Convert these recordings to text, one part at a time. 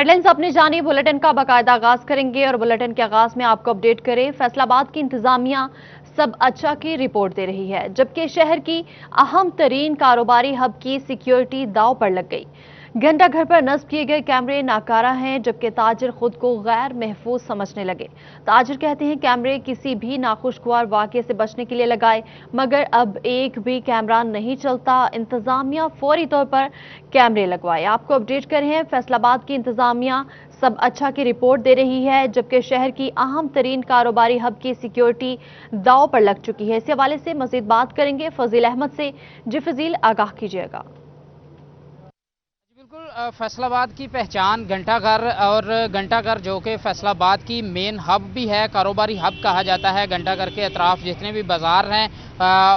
Headlines अपनी जानिए bulletin का बाकायदा आगाज करेंगे और बुलेटिन के आगाज में आपको अपडेट करें। फैसलाबाद की इंतजामिया सब अच्छा की रिपोर्ट दे रही है, जबकि शहर की अहम तरीन कारोबारी हब की सिक्योरिटी दांव पर लग गई। घंटा घर पर नस्ब किए गए कैमरे नाकारा हैं, जबकि ताजिर खुद को गैर महफूज समझने लगे। ताजिर कहते हैं कैमरे किसी भी नाखुशगवार वाकये से बचने के लिए लगाए, मगर अब एक भी कैमरा नहीं चलता। इंतजामिया फौरी तौर पर कैमरे लगवाए। आपको अपडेट कर रहे हैं, फैसलाबाद की इंतजामिया सब अच्छा की रिपोर्ट दे रही है, जबकि शहर की अहम तरीन कारोबारी हब की सिक्योरिटी दांव पर लग चुकी है। इस हवाले से मजीद बात करेंगे फजील अहमद से। जी फजील, आगाह कीजिएगा। बिल्कुल, फैसलाबाद की पहचान घंटाघर और घंटाघर जो कि फैसलाबाद की मेन हब भी है, कारोबारी हब कहा जाता है। घंटाघर के अतराफ जितने भी बाजार हैं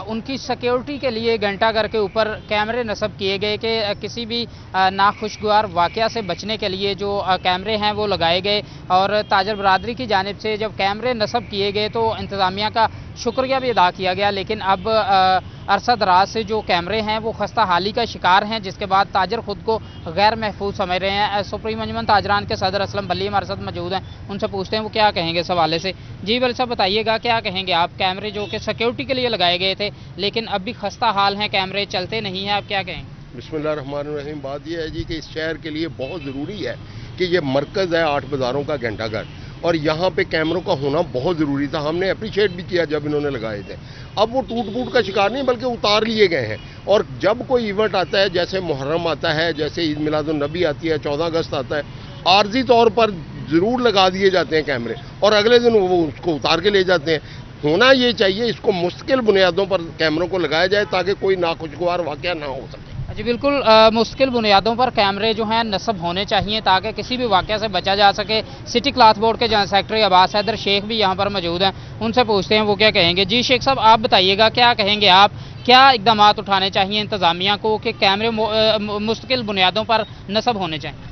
उनकी सिक्योरिटी के लिए घंटाघर के ऊपर कैमरे नस्ब किए गए कि किसी भी नाखुशगवार वाकया से बचने के लिए जो कैमरे हैं वो लगाए गए। और ताजर बरादरी की जानिब से जब कैमरे नस्ब किए गए तो इंतज़ामिया का शुक्रिया भी अदा किया गया, लेकिन अब अरसा दराज से जो कैमरे हैं वो खस्ता हाली का शिकार हैं, जिसके बाद ताजर खुद को गैर महफूज समझ रहे हैं। सुप्रीम अंजुमन ताजरान के सदर असलम बल्ली हमारे साथ मौजूद हैं, उनसे पूछते हैं वो क्या कहेंगे इस हवाले से। जी बल्ली साहब, बताइएगा क्या कहेंगे आप। कैमरे जो कि सिक्योरिटी के लिए लगाए गए थे लेकिन अब भी खस्ता हाल हैं, कैमरे चलते नहीं हैं, आप क्या कहेंगे। बिस्मिल्लाहिर्रहमानिर्रहीम। बात यह है जी कि इस शहर के लिए बहुत ज़रूरी है कि ये मरकज़ है 8 बाज़ारों का घंटाघर, और यहाँ पे कैमरों का होना बहुत ज़रूरी था। हमने अप्रिशिएट भी किया जब इन्होंने लगाए थे। अब वो टूट फूट का शिकार नहीं बल्कि उतार लिए गए हैं। और जब कोई इवेंट आता है, जैसे मुहर्रम आता है, जैसे ईद मिलादुन नबी आती है, 14 अगस्त आता है, आर्जी तौर पर ज़रूर लगा दिए जाते हैं कैमरे, और अगले दिन वो उसको उतार के ले जाते हैं। होना ये चाहिए, इसको मुस्तकिल बुनियादों पर कैमरों को लगाया जाए ताकि कोई नाखुशगवार वाकया ना हो सके। जी बिल्कुल, मुश्किल बुनियादों पर कैमरे जो हैं नस्ब होने चाहिए ताकि किसी भी वाकया से बचा जा सके। सिटी क्लॉथ बोर्ड के जनरल सेक्रेटरी अब्बास हैदर शेख भी यहाँ पर मौजूद हैं, उनसे पूछते हैं वो क्या कहेंगे। जी शेख साहब, आप बताइएगा क्या कहेंगे आप, क्या इकदाम उठाने चाहिए इंतज़ामिया को कि कैमरे मुस्तकिल बुनियादों पर नस्ब होने चाहिए।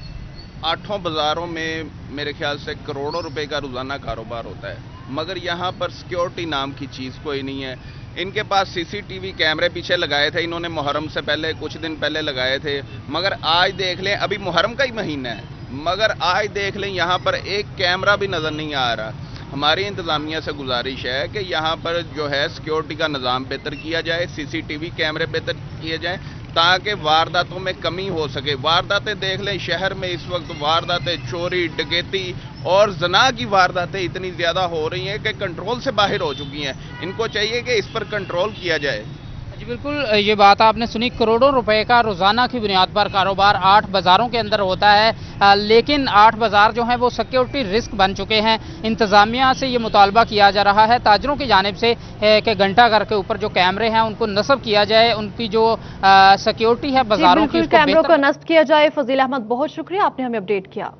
8 बाज़ारों में मेरे ख्याल से करोड़ों रुपए का रोज़ाना कारोबार होता है, मगर यहाँ पर सिक्योरिटी नाम की चीज़ कोई नहीं है। इनके पास सीसीटीवी कैमरे पीछे लगाए थे, इन्होंने मुहर्रम से पहले कुछ दिन पहले लगाए थे, मगर आज देख लें, अभी मुहर्रम का ही महीना है, मगर आज देख लें यहाँ पर एक कैमरा भी नज़र नहीं आ रहा। हमारी इंतज़ामिया से गुजारिश है कि यहाँ पर जो है सिक्योरिटी का निज़ाम बेहतर किया जाए, सीसीटीवी कैमरे बेहतर किए जाएँ ताकि वारदातों में कमी हो सके। वारदातें देख लें, शहर में इस वक्त वारदातें, चोरी, डकैती और जना की वारदातें इतनी ज़्यादा हो रही हैं कि कंट्रोल से बाहर हो चुकी हैं। इनको चाहिए कि इस पर कंट्रोल किया जाए। जी बिल्कुल, ये बात आपने सुनी। करोड़ों रुपए का रोज़ाना की बुनियाद पर कारोबार 8 बाज़ारों के अंदर होता है, लेकिन 8 बाज़ार जो हैं वो सिक्योरिटी रिस्क बन चुके हैं। इंतज़ामिया से ये मुतालबा किया जा रहा है ताजरों की जानिब से कि घंटाघर के ऊपर जो कैमरे हैं उनको नस्ब किया जाए, उनकी जो सिक्योरिटी है बाज़ारों की कैमरों को नस्ब किया जाए। फजील अहमद, बहुत शुक्रिया, आपने हमें अपडेट किया।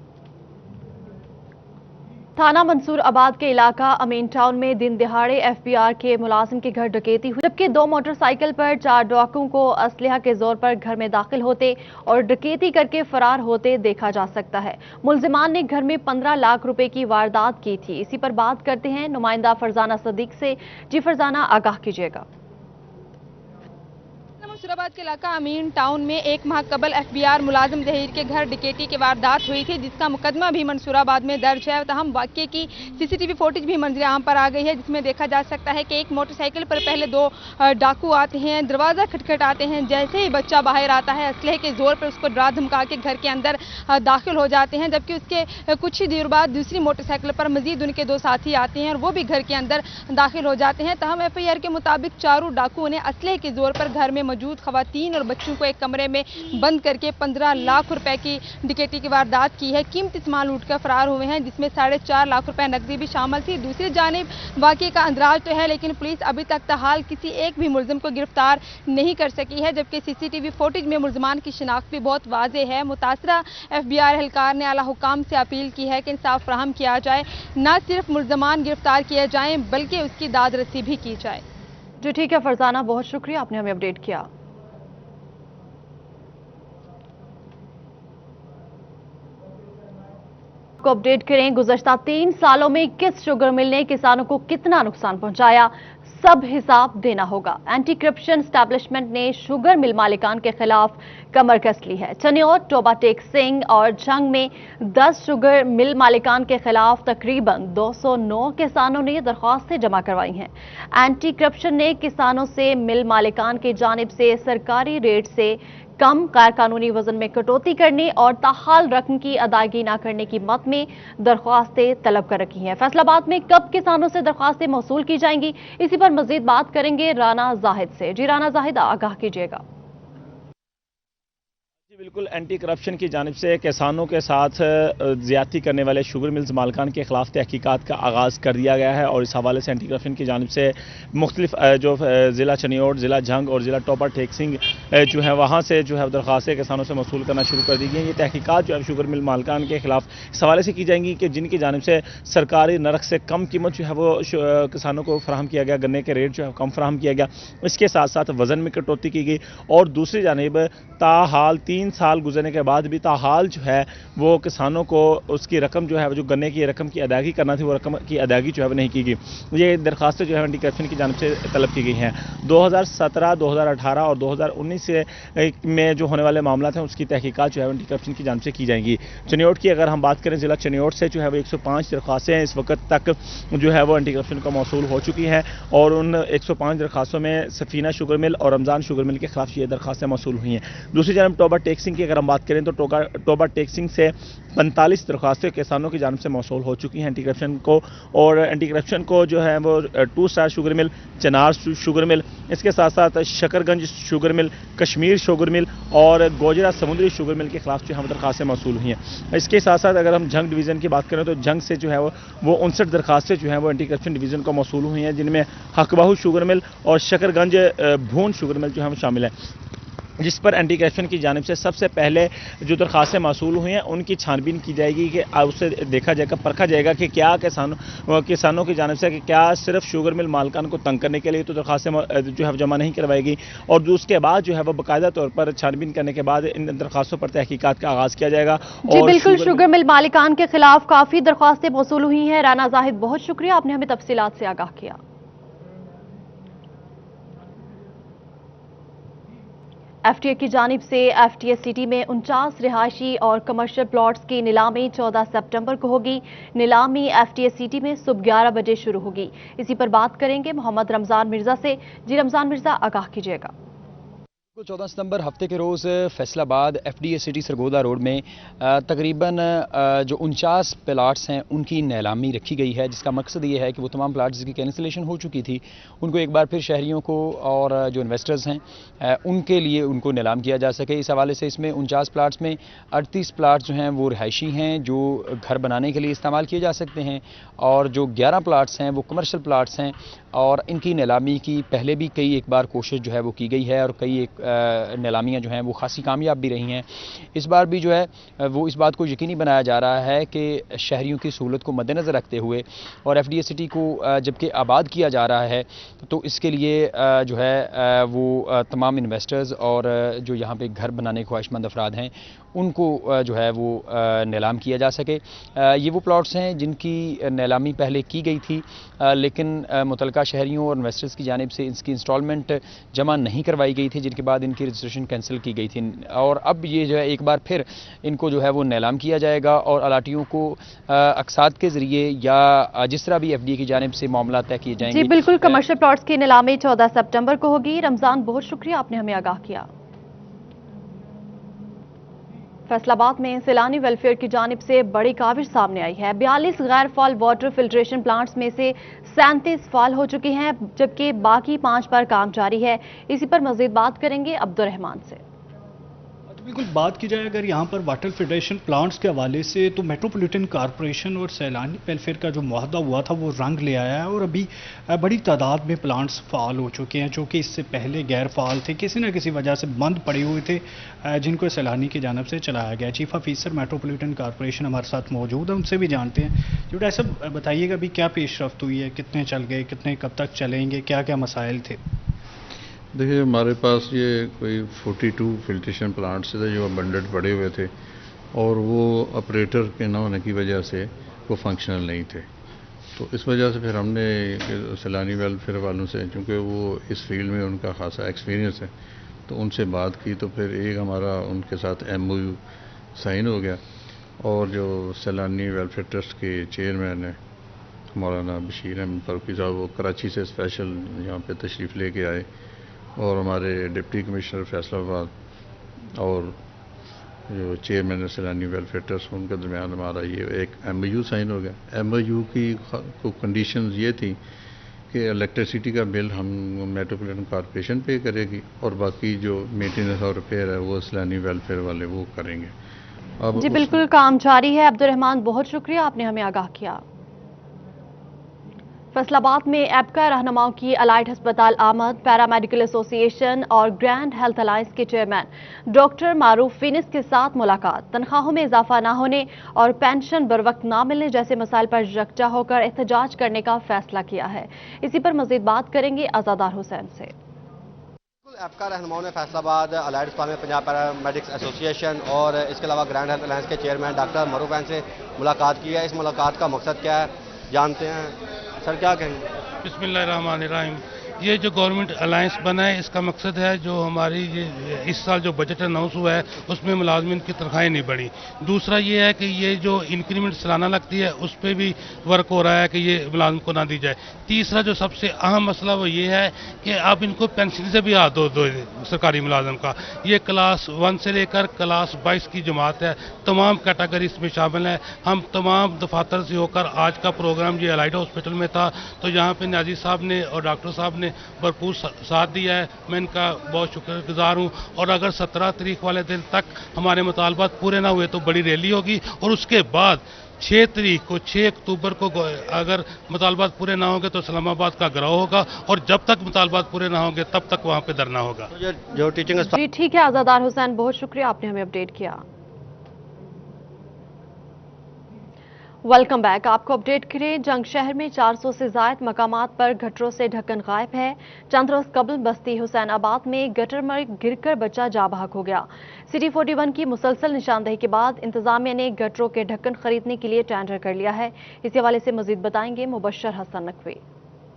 थाना मंसूर आबाद के इलाका अमीन टाउन में दिन दिहाड़े एफबीआर के मुलाजिम के घर डकैती हुई, जबकि 2 मोटरसाइकिल पर 4 डाकुओं को असलहा के जोर पर घर में दाखिल होते और डकैती करके फरार होते देखा जा सकता है। मुलजिमान ने घर में 15 लाख रुपए की वारदात की थी। इसी पर बात करते हैं नुमाइंदा फरजाना सदीक से। जी फरजाना, आगाह कीजिएगा। मंसूराबाद के इलाका अमीन टाउन में एक माह कबल एफबीआर मुलाजिम जहीर के घर डकैती की वारदात हुई थी, जिसका मुकदमा भी मंसूराबाद में दर्ज है। तहम वाकये की सीसीटीवी फुटेज भी मंजर आम पर आ गई है, जिसमें देखा जा सकता है कि एक मोटरसाइकिल पर पहले 2 डाकू आते हैं, दरवाज़ा खटखटाते हैं। जैसे ही बच्चा बाहर आता है, असलहे के जोर पर उसको डरा धमका के घर के अंदर दाखिल हो जाते हैं, जबकि उसके कुछ ही देर बाद दूसरी मोटरसाइकिल पर मजीद उनके 2 साथी आते हैं और वो भी घर के अंदर दाखिल हो जाते हैं। तहम एफआईआर के मुताबिक चारों डाकुओं ने असलहे के जोर पर घर में मौजूद खवातीन और बच्चों को एक कमरे में बंद करके 15 लाख रुपए की डकैती की वारदात की है। कीमती सामान लूट कर फरार हुए हैं, जिसमें 4.5 लाख रुपए नकदी भी शामिल थी। दूसरी जानिब वाकये का अंदाज तो है, लेकिन पुलिस अभी तक ताहाल किसी एक भी मुलजिम को गिरफ्तार नहीं कर सकी है, जबकि सीसीटीवी फुटेज में मुलजमान की शिनाख्त भी बहुत वाज़ेह है। मुतासरा एफबीआर एहलकार ने आला हुकाम से अपील की है कि इंसाफ फराहम किया जाए, न सिर्फ मुलजमान गिरफ्तार किए जाएं बल्कि उसकी दाद रसी भी की जाए। जी ठीक है फरजाना, बहुत शुक्रिया, आपने हमें अपडेट किया। को अपडेट करें। गुज़श्ता 3 सालों में किस शुगर मिल ने किसानों को कितना नुकसान पहुंचाया, सब हिसाब देना होगा। एंटी करप्शन एस्टैब्लिशमेंट ने शुगर मिल मालिकान के खिलाफ कमर कस ली है। चनियोर, टोबा टेक सिंह और झंग में 10 शुगर मिल मालिकान के खिलाफ तकरीबन 209 किसानों ने दरख्वास्तें जमा करवाई हैं। एंटी करप्शन ने किसानों से मिल मालिकान की जानिब से सरकारी रेट से कम गैर कानूनी वजन में कटौती करने और ताहाल रकम की अदायगी न करने की मद में दरख्वास्तें तलब कर रखी हैं। फैसलाबाद में कब किसानों से दरख्वास्तें मौसूल की जाएंगी, इसी पर मजीद बात करेंगे राना जाहिद से। जी राना जाहिद, आगाह कीजिएगा। बिल्कुल, एंटी करप्शन की जानिब से किसानों के साथ ज्यादती करने वाले शुगर मिल्स मालिकान के खिलाफ तहकीकात का आगाज़ कर दिया गया है और इस हवाले से एंटी करप्शन की जानिब से मुख्तलिफ जो ज़िला चनियोट, ज़िला झंग और ज़िला टोबा टेक सिंह जो है वहाँ से जो है दरख्वास्तें किसानों से मौसूल करना शुरू कर दी गई हैं। ये तहकीकात जो है शुगर मिल मालिकान के खिलाफ इस हवाले से की जाएंगी कि जिनकी जानिब से सरकारी नरख से कम कीमत जो है वो किसानों को फराहम किया गया, गन्ने के रेट जो है कम फराहम किया गया, इसके साथ साथ वज़न में कटौती की गई और दूसरी जानिब ताहाल 3 साल गुजरने के बाद भी ताहाल जो है वो किसानों को उसकी रकम जो है जो गन्ने की रकम की अदायगी करना थी वो रकम की अदायगी जो है वो नहीं की गई। ये दरखास्तें जो है एंटी करप्शन की जानिब से तलब की गई हैं। 2017, 2018 और 2019 में जो होने वाले मामला हैं उसकी तहकीकात जो है एंटी करप्शन की जानिब से की जाएंगी। चनियोट की अगर हम बात करें, ज़िला चनियोट से जो है वो 105 दरखास्तें इस वक्त तक जो है वो एंटी करप्शन का मौसूल हो चुकी हैं और उन 105 दरखास्तों में सफीना शुगर मिल और रमज़ान शुगर मिल के खिलाफ ये दरखास्तें मौसूल हुई हैं। दूसरी जानब टोबा टेक सिंह की अगर हम बात करें तो टोबा टेक सिंह से 45 दरख्वास्तें किसानों की जानिब से मौसूल हो चुकी हैं एंटी करप्शन को। और एंटी करप्शन को जो है वो 2 स्टार शुगर मिल, चनार शुगर मिल, इसके साथ साथ Shakarganj sugar mill, Kashmir sugar mill और गोजरा समुद्री शुगर मिल के खिलाफ जो है दरख्वास्तें मौसूल हुई हैं। इसके साथ साथ अगर हम झंग डिवीज़न की बात करें तो झंग से जो है वो 59 दरख्वास्तें जो हैं वो एंटी करप्शन डिवीज़न को मौसूल हुई हैं, जिनमें हकबाहू शुगर मिल और शकरगंज भून शुगर मिल जो है वो शामिल है, जिस पर एंटी करप्शन की जानिब से सबसे पहले जो दरख्वास्तें मौसूल हुई हैं उनकी छानबीन की जाएगी कि उससे देखा जाएगा, परखा जाएगा कि क्या किसानों की जानिब से कि क्या सिर्फ शुगर मिल मालिकान को तंग करने के लिए तो दरख्वास्तें जो है जमा नहीं करवाएगी और उसके बाद जो है वो बाकायदा तौर पर छानबीन करने के बाद इन दरख्वास्तों पर तहकीकात का आगाज़ किया जाएगा। जी बिल्कुल, शुगर मिल मालिकान के खिलाफ काफ़ी दरख्वास्तें मौसूल हुई हैं। राना जाहिद, बहुत शुक्रिया, आपने हमें तफसीलात से आगाह किया। एफटीए की जानिब से एफटीए सिटी में 49 रिहायशी और कमर्शियल प्लॉट्स की नीलामी 14 सितंबर को होगी। नीलामी एफटीए सिटी में सुबह 11 बजे शुरू होगी। इसी पर बात करेंगे मोहम्मद रमजान मिर्जा से। जी रमजान मिर्जा, आगाह कीजिएगा। 14 सितंबर हफ्ते के रोज़ Faisalabad FDA city Sargodha road में तकरीबन जो 49 प्लाट्स हैं उनकी नीलामी रखी गई है, जिसका मकसद ये है कि वो तमाम प्लाट्स जिसकी कैंसिलेशन हो चुकी थी उनको एक बार फिर शहरियों को और जो इन्वेस्टर्स हैं उनके लिए उनको नीलाम किया जा सके। इस हवाले से इसमें 49 प्लाट्स में 38 प्लाट्स जो हैं वो रिहायशी हैं जो घर बनाने के लिए इस्तेमाल किए जा सकते हैं और जो 11 प्लाट्स हैं वो कमर्शियल प्लाट्स हैं और इनकी नीलामी की पहले भी कई एक बार कोशिश जो है वो की गई है और कई एक नीलामियाँ जो हैं वो खासी कामयाब भी रही हैं। इस बार भी जो है वो इस बात को यकीनी बनाया जा रहा है कि शहरियों की सहूलत को मद्देनज़र रखते हुए और एफडीए सिटी को जबकि आबाद किया जा रहा है तो इसके लिए जो है वो तमाम इन्वेस्टर्स और जो यहाँ पे घर बनाने के ख्वाहिशमंद अफराद हैं उनको जो है वो नीलाम किया जा सके। ये वो प्लॉट्स हैं जिनकी नीलामी पहले की गई थी लेकिन मुतलका शहरियों और इन्वेस्टर्स की जानिब से इसकी इंस्टॉलमेंट जमा नहीं करवाई गई थी, जिनके बाद इनकी रजिस्ट्रेशन कैंसिल की गई थी और अब ये जो है एक बार फिर इनको जो है वो नीलाम किया जाएगा और अलाटियों को अक्सात के ज़रिए या जिस तरह भी एफडीए की जानिब से मामला तय किए जाएंगे। जी बिल्कुल, कमर्शियल प्लॉट्स की नीलामी 14 सितंबर को होगी। रमजान, बहुत शुक्रिया, आपने हमें आगाह किया। फैसलाबाद में सैलानी वेलफेयर की जानिब से बड़ी काविश सामने आई है। 42 गैर फाल वाटर फिल्ट्रेशन प्लांट्स में से 37 फाल हो चुके हैं, जबकि बाकी 5 पर काम जारी है। इसी पर मजीद बात करेंगे अब्दुर्रहमान से। बिल्कुल, बात की जाए अगर यहाँ पर वाटर फिल्ट्रेशन प्लांट्स के हवाले से तो मेट्रोपॉलिटन कॉरपोरेशन और सैलानी वेलफेयर का जो मुआहदा हुआ था वो रंग ले आया है और अभी बड़ी तादाद में प्लांट्स फाल हो चुके हैं जो कि इससे पहले गैर फाल थे, किसी न किसी वजह से बंद पड़े हुए थे, जिनको सैलानी की जानब से चलाया गया। चीफ ऑफिसर मेट्रोपॉलिटन कॉरपोरेशन हमारे साथ मौजूद है, उनसे भी जानते हैं। जो डॉक्टर साहब बताइएगा अभी क्या पेशरफ्त हुई है, कितने चल गए, कितने कब तक चलेंगे, क्या क्या मसाइल थे? देखिए, हमारे पास ये कोई 42 फिल्ट्रेशन प्लांट्स थे जो अबंडेंट पड़े हुए थे اور وہ آپریٹر کے نہ ہونے کی وجہ سے وہ فنکشنل نہیں تھے. تو اس وجہ سے پھر ہم نے سیلانی ویلفیئر والوں سے، چونکہ وہ اس فیلڈ میں ان کا خاصا ایکسپیرینس ہے، تو ان سے بات کی. تو پھر ایک ہمارا ان کے ساتھ MOU سائن ہو گیا. اور جو سیلانی ویلفیئر ٹرسٹ کے چیئرمین ہیں مولانا بشیر احمد فاروقی صاحب، وہ کراچی سے اسپیشل یہاں پہ تشریف لے کے آئے، اور ہمارے ڈپٹی کمشنر فیصل آباد اور جو چیئرمین سیلانی ویلفیئر ٹرسٹ، ان کے درمیان ہمارا یہ ایک MOU سائن ہو گیا. MOU کی کنڈیشنز یہ تھیں کہ الیکٹریسٹی کا بل ہم میٹروپولیٹن کارپوریشن پے کرے گی، اور باقی جو مینٹیننس اور ریپیئر ہے وہ سیلانی ویلفیئر والے وہ کریں گے. جی بالکل، کام جاری ہے. عبدالرحمان، بہت شکریہ، آپ نے ہمیں آگاہ کیا. فیصل آباد میں ایپکا رہنماؤں کی الائٹ ہسپتال آمد. پیرامیڈیکل ایسوسی ایشن اور گرینڈ ہیلتھ الائنس کے چیئرمین ڈاکٹر معروف فینس کے ساتھ ملاقات. تنخواہوں میں اضافہ نہ ہونے اور پینشن بروقت نہ ملنے جیسے مسائل پر یکجا ہو کر احتجاج کرنے کا فیصلہ کیا ہے. اسی پر مزید بات کریں گے آزادار حسین سے. ایپکا رہنماؤں نے فیصل آباد الائٹ ہسپتال میں پنجاب پیرامیڈکس ایسوسی ایشن اور اس کے علاوہ گرینڈ ہیلتھ الائنس کے چیئرمین ڈاکٹر معروف فینس سے ملاقات کی ہے. اس ملاقات کا مقصد کیا ہے جانتے ہیں. سر کیا کہیں گے؟ بسم اللہ الرحمن الرحیم. یہ جو گورنمنٹ الائنس بنا ہے، اس کا مقصد ہے جو ہماری اس سال جو بجٹ اناؤنس ہوا ہے اس میں ملازمین کی تنخواہیں نہیں بڑھی. دوسرا یہ ہے کہ یہ جو انکریمنٹ سالانہ لگتی ہے اس پہ بھی ورک ہو رہا ہے کہ یہ ملازم کو نہ دی جائے. تیسرا جو سب سے اہم مسئلہ وہ یہ ہے کہ اب ان کو پینشن سے بھی ہاتھ دو سرکاری ملازم کا. یہ کلاس 1 سے لے کر کلاس 22 کی جماعت ہے، تمام کیٹیگری اس میں شامل ہیں. ہم تمام دفاتر سے ہو کر آج کا پروگرام یہ الائٹ ہاسپٹل میں تھا، تو یہاں پہ نیازی صاحب نے اور ڈاکٹر صاحب نے بھرپور ساتھ دیا ہے. میں ان کا بہت شکر گزار ہوں. اور اگر 17 تاریخ والے دن تک ہمارے مطالبات پورے نہ ہوئے تو بڑی ریلی ہوگی، اور اس کے بعد 6 تاریخ کو 6 اکتوبر کو اگر مطالبات پورے نہ ہوں گے تو اسلام آباد کا گراؤ ہوگا، اور جب تک مطالبات پورے نہ ہوں گے تب تک وہاں پہ دھرنا ہوگا. جی ٹھیک ہے آزادار حسین، بہت شکریہ، آپ نے ہمیں اپڈیٹ کیا. Welcome back. آپ کو اپڈیٹ کریں. جنگ شہر میں 400 سے زائد مقامات پر گٹروں سے ڈھکن غائب ہے. چند روز قبل بستی حسین آباد میں گٹر میں گر کر بچہ جاں بحق ہو گیا. سٹی 41 کی مسلسل نشاندہی کے بعد انتظامیہ نے گٹروں کے ڈھکن خریدنے کے لیے ٹینڈر کر لیا ہے. اسی حوالے سے مزید بتائیں گے مبشر حسن نقوی.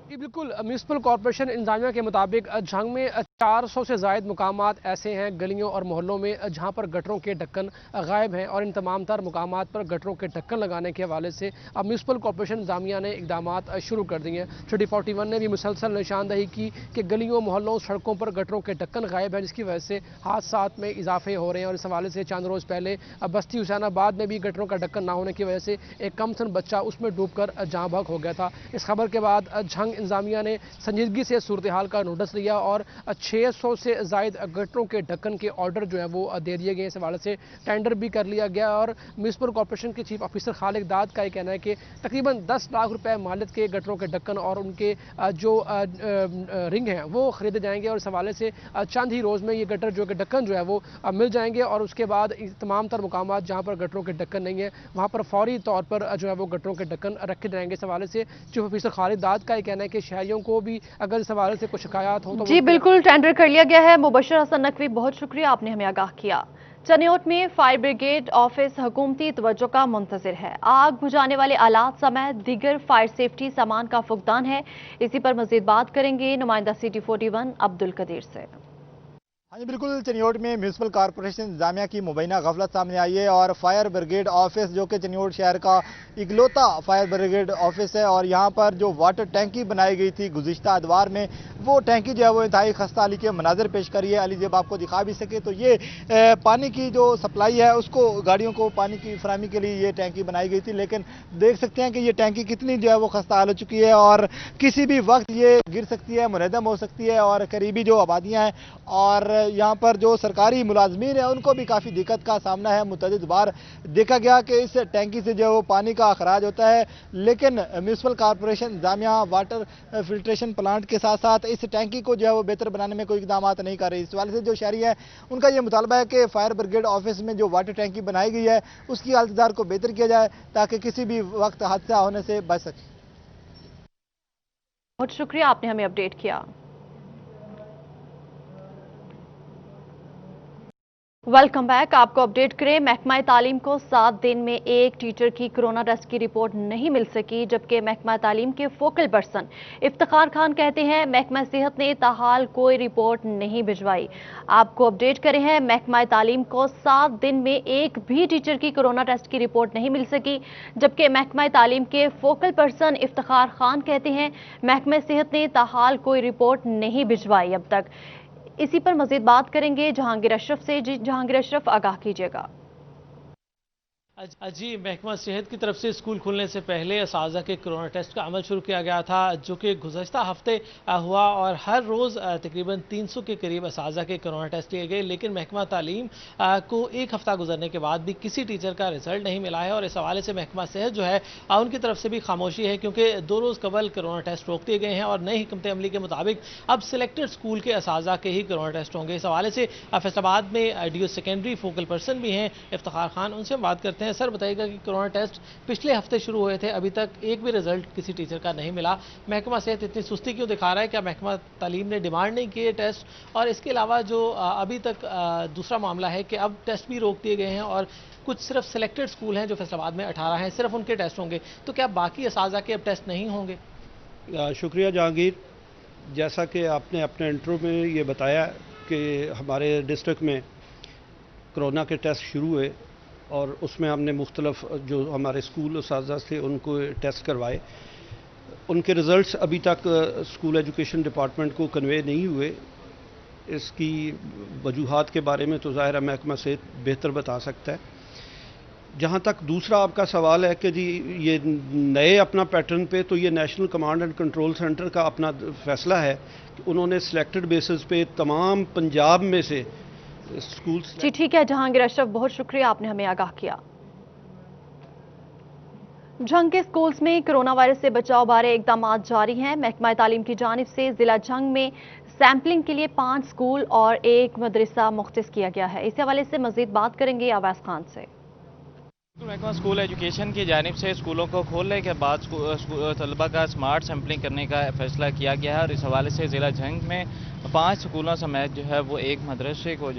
جی بالکل، میونسپل کارپوریشن انتظامیہ کے مطابق جھنگ میں 400 سے زائد مقامات ایسے ہیں گلیوں اور محلوں میں جہاں پر گٹروں کے ڈھکن غائب ہیں، اور ان تمام تر مقامات پر گٹروں کے ڈھکن لگانے کے حوالے سے اب میونسپل کارپوریشن انتظامیہ نے اقدامات شروع کر دیے ہیں. سٹی 41 نے بھی مسلسل نشاندہی کی کہ گلیوں محلوں سڑکوں پر گٹروں کے ڈھکن غائب ہیں، جس کی وجہ سے حادثات میں اضافے ہو رہے ہیں. اور اس حوالے سے چند روز پہلے بستی حسین آباد میں بھی گٹروں کا ڈھکن نہ ہونے کی وجہ سے ایک کم سن بچہ اس میں ڈوب کر جاں بحق ہو گیا تھا. اس خبر کے بعد جھنگ انتظامیہ نے سنجیدگی سے صورتحال کا نوٹس لیا اور 600 سے زائد گٹروں کے ڈھکن کے آرڈر جو ہیں وہ دے دیے گئے. اس حوالے سے ٹینڈر بھی کر لیا گیا، اور میونسپل کارپوریشن کے چیف آفیسر خالد داد کا یہ کہنا ہے کہ تقریباً 10 لاکھ روپے مالت کے گٹروں کے ڈھکن اور ان کے جو رنگ ہیں وہ خریدے جائیں گے. اور اس حوالے سے چند ہی روز میں یہ گٹر جو کہ ڈھکن جو ہے وہ مل جائیں گے، اور اس کے بعد تمام تر مقامات جہاں پر گٹروں کے ڈھکن نہیں ہیں وہاں پر فوری طور پر جو ہے وہ گٹروں کے ڈھکن رکھے جائیں گے. اس حوالے سے چیف آفیسر خالد داد کا یہ کہنا ہے کہ شہریوں کو بھی اگر اس حوالے سے کچھ شکایات ہوں تو جی بالکل ٹینڈر کر لیا گیا ہے. مبشر حسن نقوی، بہت شکریہ، آپ نے ہمیں آگاہ کیا. چنیوٹ میں فائر بریگیڈ آفس حکومتی توجہ کا منتظر ہے. آگ بجھانے والے آلات سمیت دیگر فائر سیفٹی سامان کا فقدان ہے. اسی پر مزید بات کریں گے نمائندہ سٹی 41 عبدالقدیر سے. ہاں جی بالکل، چنیوٹ میں میونسپل کارپوریشن انتظامیہ کی مبینہ غفلت سامنے آئی ہے، اور فائر بریگیڈ آفس جو کہ چنیوٹ شہر کا اکلوتا فائر بریگیڈ آفس ہے، اور یہاں پر جو واٹر ٹینکی بنائی گئی تھی گزشتہ ادوار میں، وہ ٹینکی جو ہے وہ انتہائی خستہ حالی کے مناظر پیش کری ہے. علی جب آپ کو دکھا بھی سکے تو یہ پانی کی جو سپلائی ہے اس کو گاڑیوں کو پانی کی فراہمی کے لیے یہ ٹینکی بنائی گئی تھی، لیکن دیکھ سکتے ہیں کہ یہ ٹینکی کتنی جو ہے وہ خستہ حال ہو چکی ہے، اور کسی بھی وقت یہ گر سکتی ہے، منہدم ہو سکتی ہے. اور قریبی جو آبادیاں ہیں اور یہاں پر جو سرکاری ملازمین ہیں ان کو بھی کافی دقت کا سامنا ہے. متعدد بار دیکھا گیا کہ اس ٹینکی سے جو پانی کا اخراج ہوتا ہے، لیکن میونسپل کارپوریشن انتظامیہ واٹر فلٹریشن پلانٹ کے ساتھ ساتھ اس ٹینکی کو جو ہے وہ بہتر بنانے میں کوئی اقدامات نہیں کر رہی. اس حوالے سے جو شہری ہے ان کا یہ مطالبہ ہے کہ فائر بریگیڈ آفس میں جو واٹر ٹینکی بنائی گئی ہے اس کی حالت کو بہتر کیا جائے تاکہ کسی بھی وقت حادثہ ہونے سے بچ سکے. بہت شکریہ، آپ نے ہمیں اپڈیٹ کیا. Welcome back. आपको अपडेट करें, महकमा तालीम को 7 दिन में एक टीचर की कोरोना टेस्ट की रिपोर्ट नहीं मिल सकी, जबकि महकमा तालीम के फोकल पर्सन इफ्तिखार खान कहते हैं महकमा सेहत ने ताहाल कोई रिपोर्ट नहीं भिजवाई। आपको अपडेट करें हैं, महकमा तालीम को 7 दिन में एक भी टीचर की कोरोना टेस्ट की रिपोर्ट नहीं मिल सकी, जबकि महकमा तालीम के फोकल पर्सन इफ्तिखार खान कहते हैं महकमा सेहत ने ताहाल कोई रिपोर्ट नहीं भिजवाई अब तक। इसी पर मजीद बात करेंगे जहांगीर अशरफ से। जहांगीर अशरफ, आगाह कीजिएगा। जी, महकमा सेहत की तरफ से स्कूल खुलने से पहले असाजा के कोरोना टेस्ट का अमल शुरू किया गया था, जो कि गुज़श्ता हफ्ते हुआ और हर रोज़ तकरीबन 300 के करीब असाजा के कोरोना टेस्ट लिए गए। लेकिन महकमा तालीम को एक हफ्ता गुजरने के बाद भी किसी टीचर का रिजल्ट नहीं मिला है और इस हवाले से महकमा सेहत जो है उनकी तरफ से भी खामोशी है, क्योंकि 2 रोज़ कबल कोरोना टेस्ट रोक दिए गए हैं और नई हिकमत अमली के मुताबिक अब सिलेक्टेड स्कूल के असाजा के ही कोरोना टेस्ट होंगे। इस हवाले से फैसलाबाद में डीओ सेकेंडरी फोकल पर्सन भी हैं इफ्तिखार खान, उनसे बात करते हैं। सर, बताइएगा कि कोरोना टेस्ट पिछले हफ्ते शुरू हुए थे, अभी तक एक भी रिजल्ट किसी टीचर का नहीं मिला। महकमा सेहत इतनी सुस्ती क्यों दिखा रहा है? क्या महकमा तालीम ने डिमांड नहीं किए टेस्ट? और इसके अलावा जो अभी तक दूसरा मामला है कि अब टेस्ट भी रोक दिए गए हैं और कुछ सिर्फ सिलेक्टेड स्कूल हैं जो फैसलाबाद में 18 हैं, सिर्फ उनके टेस्ट होंगे, तो क्या बाकी असाजा के अब टेस्ट नहीं होंगे? शुक्रिया जहांगीर। जैसा कि आपने अपने इंट्रो में ये बताया कि हमारे डिस्ट्रिक्ट में कोरोना के टेस्ट शुरू हुए और उसमें हमने मुख्तलिफ जो हमारे स्कूल उस्ताद थे उनको टेस्ट करवाए। उनके रिज़ल्ट्स अभी तक स्कूल एजुकेशन डिपार्टमेंट को कन्वे नहीं हुए। इसकी वजूहात के बारे में तो ज़ाहिर है महकमा सेहत बेहतर बता सकता है। जहाँ तक दूसरा आपका सवाल है कि जी ये नए अपना पैटर्न पे, तो ये national command and control centre का अपना फैसला है कि उन्होंने सिलेक्टेड बेसिस पे तमाम पंजाब में से स्कूल। जी ठीक है जहांगीर अशरफ, बहुत शुक्रिया, आपने हमें आगाह किया। झंग के स्कूल्स में कोरोना वायरस से बचाव बारे इकदाम जारी हैं। महकमा तालीम की जानिब से जिला झंग में सैंपलिंग के लिए 5 स्कूल और 1 मदरसा मुख्तस किया गया है। इस हवाले से मजीद बात करेंगे अवैस खान से। महकमा स्कूल एजुकेशन की जानिब से स्कूलों को खोलने के बाद तलबा का स्मार्ट सैम्पलिंग करने का फैसला किया गया है और इस हवाले से ज़िला झंग में 5 स्कूलों समेत जो है वो 1 मदरसे को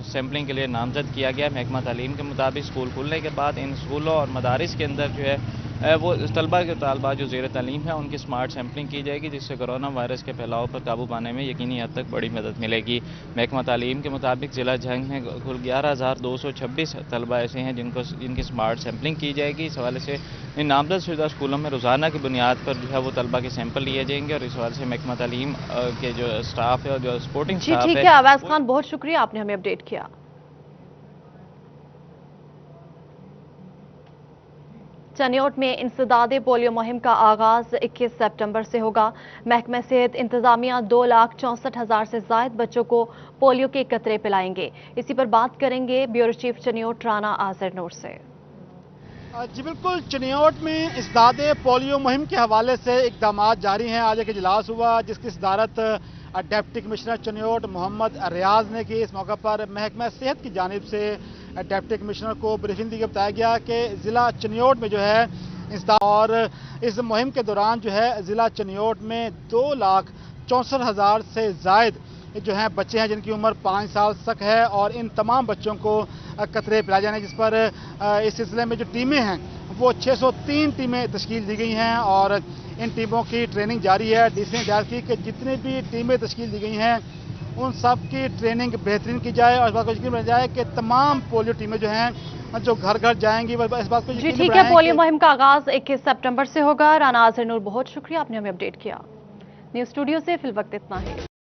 सैम्पलिंग के लिए नामजद किया गया है। महकमा तालीम के मुताबिक स्कूल खुलने के बाद इन स्कूलों और मदारिस के अंदर जो है वो तलबा के तालबा जो ज़ेर तालीम है उनकी स्मार्ट सैम्पलिंग की जाएगी, जिससे कोरोना वायरस के फैलाव पर काबू पाने में यकीनी हद तक बड़ी मदद मिलेगी। महकमा तालीम के मुताबिक ज़िला झंग में कुल 11,226 तलबा ऐसे हैं जिनकी स्मार्ट सैम्पलिंग की जाएगी। इस हवाले से इन नामजद शुदा स्कूलों में रोज़ाना की बुनियाद पर जो है वो तलबा के सैंपल लिए जाएंगे और इस हवाले से महकमा तालीम के जो स्टाफ है और जो सपोर्टिंग स्टाफ है। ठीक है अवैस खान, बहुत शुक्रिया, आपने हमें अपडेट किया। चनियोट में इंसदादे पोलियो मुहिम का आगाज 21 सितंबर से होगा। महकमा सेहत इंतजामिया 2,64,000 से ज्यादा बच्चों को पोलियो के कतरे पिलाएंगे। इसी पर बात करेंगे ब्यूरो चीफ चनियोट राना आजर नूर से। जी बिल्कुल, चनियोट में इंसदादे पोलियो मुहिम के हवाले से इकदाम जारी हैं। आज एक इजलास हुआ जिसकी सदारत डिप्टी कमिश्नर चनियोट मोहम्मद रियाज ने की। इस मौके पर महकमा सेहत की जानिब से डिप्टी कमिश्नर को ब्रीफिंग दी, बताया गया कि ज़िला चनियोट में जो है और इस मुहिम के दौरान जो है ज़िला चनियोट में 2,64,000 से ज़ायद जो हैं बच्चे हैं जिनकी उम्र 5 साल तक है और इन तमाम बच्चों को कतरे पिलाए जाने, जिस पर इस सिलसिले में जो टीमें हैं वो 603 टीमें तश्कील दी गई हैं और इन टीमों की ट्रेनिंग जारी है। डीसी ने हिदायत की कि जितनी भी टीमें तश्कील दी गई हैं उन सब की ट्रेनिंग बेहतरीन की जाए और इस बात को यकीन बनाया जाए कि तमाम पोलियो टीमें जो हैं जो घर घर जाएंगी इस बात को जी ठीक है। पोलियो मुहिम का आगाज 21 सितंबर से होगा। राना आजर नूर, बहुत शुक्रिया, आपने हमें अपडेट किया। न्यूज़ स्टूडियो से फिल वक्त इतना ही।